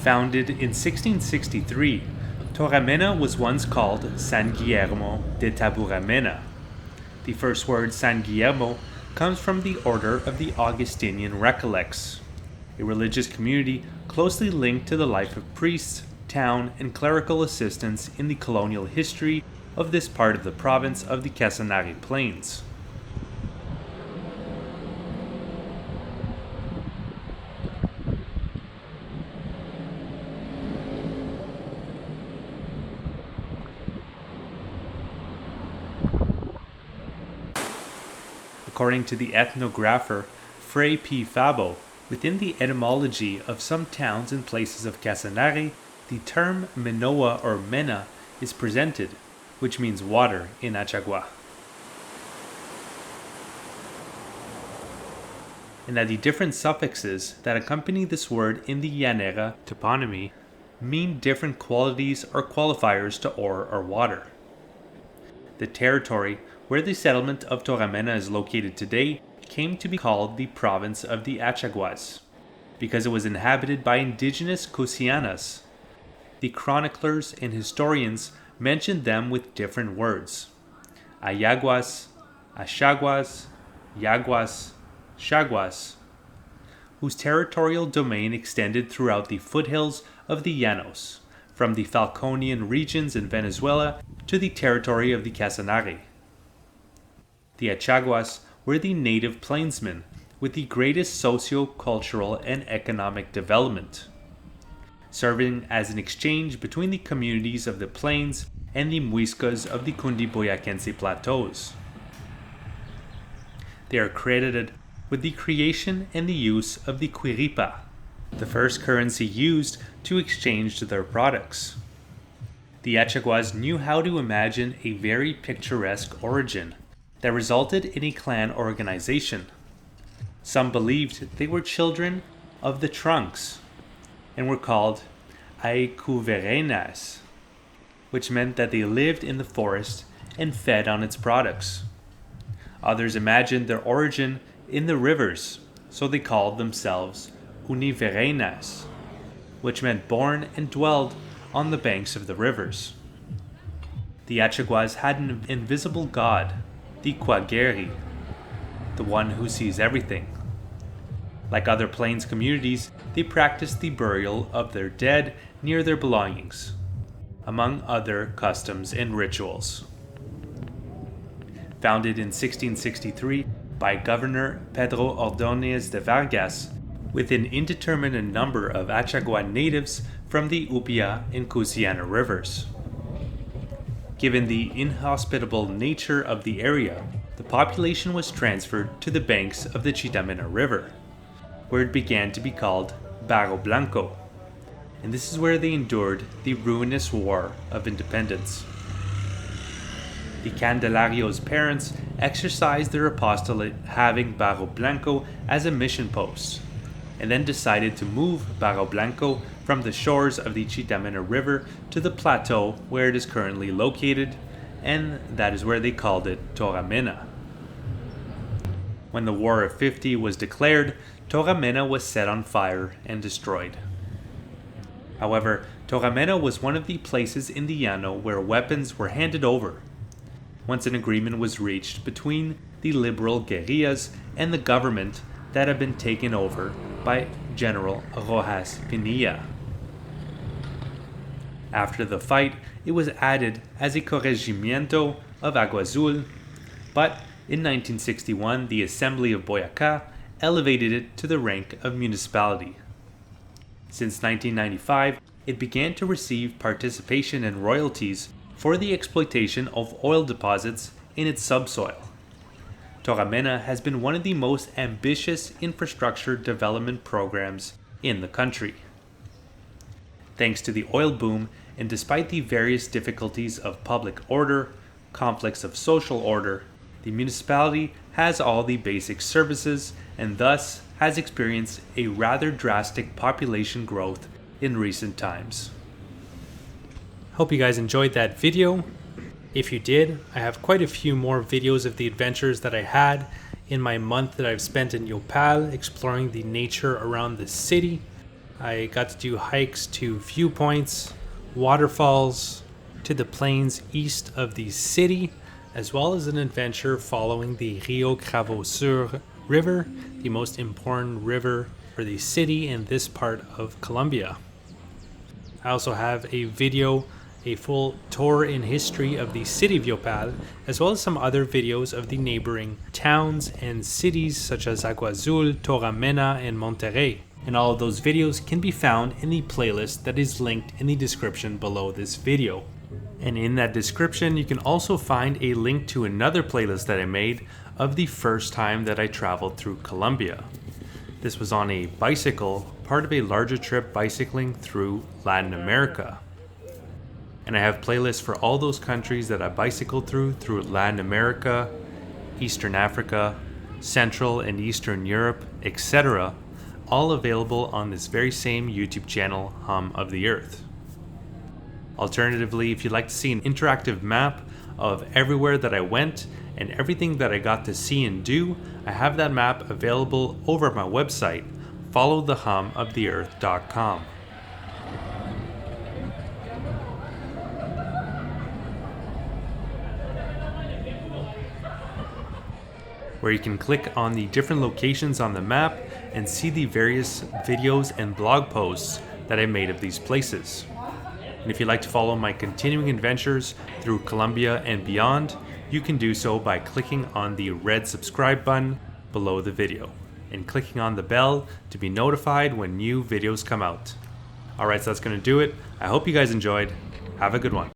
Founded in 1663, Tauramena was once called San Guillermo de Tauramena. The first word San Guillermo comes from the order of the Augustinian Recollects, a religious community closely linked to the life of priests, town, and clerical assistants in the colonial history of this part of the province of the Casanare Plains. According to the ethnographer Fray P. Fabo, within the etymology of some towns and places of Casanare, the term Menoa or Mena is presented, which means water in Achagua. And that the different suffixes that accompany this word in the Llanera toponymy mean different qualities or qualifiers to ore or water. The territory where the settlement of Tauramena is located today came to be called the province of the Achaguas, because it was inhabited by indigenous Cusianas. The chroniclers and historians mentioned them with different words: Ayaguas, Achaguas, Yaguas, Chaguas, whose territorial domain extended throughout the foothills of the Llanos, from the Falconian regions in Venezuela to the territory of the Casanare. The Achaguas were the native plainsmen with the greatest socio-cultural and economic development, serving as an exchange between the communities of the plains and the Muiscas of the Cundiboyacense plateaus. They are credited with the creation and the use of the quiripa, the first currency used to exchange their products. The Achaguas knew how to imagine a very picturesque origin that resulted in a clan organization. Some believed they were children of the trunks and were called Aycuverenas, which meant that they lived in the forest and fed on its products. Others imagined their origin in the rivers, so they called themselves Univerenas, which meant born and dwelled on the banks of the rivers. The Achaguas had an invisible god, the Quageri, the one who sees everything. Like other plains communities, they practiced the burial of their dead near their belongings, among other customs and rituals. Founded in 1663 by Governor Pedro Ordóñez de Vargas, with an indeterminate number of Achagua natives from the Upia and Cusiana rivers. Given the inhospitable nature of the area, the population was transferred to the banks of the Chitamena River, where it began to be called Barro Blanco, and this is where they endured the ruinous War of Independence. The Candelario's parents exercised their apostolate having Barro Blanco as a mission post, and then decided to move Barro Blanco from the shores of the Chitamena River to the plateau where it is currently located, and that is where they called it Tauramena. When the War of 50 was declared, Tauramena was set on fire and destroyed. However, Tauramena was one of the places in the Llano where weapons were handed over, once an agreement was reached between the liberal guerrillas and the government that had been taken over by General Rojas Pinilla. After the fight, it was added as a corregimiento of Agua Azul, but in 1961 the Assembly of Boyacá elevated it to the rank of municipality. Since 1995, it began to receive participation and royalties for the exploitation of oil deposits in its subsoil. Tauramena has been one of the most ambitious infrastructure development programs in the country. Thanks to the oil boom, and despite the various difficulties of public order, conflicts of social order, the municipality has all the basic services and thus has experienced a rather drastic population growth in recent times. Hope you guys enjoyed that video. If you did, I have quite a few more videos of the adventures that I had in my month that I've spent in Yopal exploring the nature around the city. I got to do hikes to viewpoints, waterfalls, to the plains east of the city, as well as an adventure following the Rio Cravosur River, the most important river for the city in this part of Colombia. I also have a video, a full tour in history of the city of Yopal, as well as some other videos of the neighboring towns and cities such as Agua Azul, Tauramena, and Monterrey. And all of those videos can be found in the playlist that is linked in the description below this video. And in that description, you can also find a link to another playlist that I made of the first time that I traveled through Colombia. This was on a bicycle, part of a larger trip bicycling through Latin America. And I have playlists for all those countries that I bicycled through Latin America, Eastern Africa, Central and Eastern Europe, etc., all available on this very same YouTube channel, Hum of the Earth. Alternatively, if you'd like to see an interactive map of everywhere that I went and everything that I got to see and do, I have that map available over at my website, followthehumoftheearth.com. Where you can click on the different locations on the map and see the various videos and blog posts that I made of these places. And if you'd like to follow my continuing adventures through Colombia and beyond, you can do so by clicking on the red subscribe button below the video and clicking on the bell to be notified when new videos come out. Alright, so that's going to do it. I hope you guys enjoyed. Have a good one.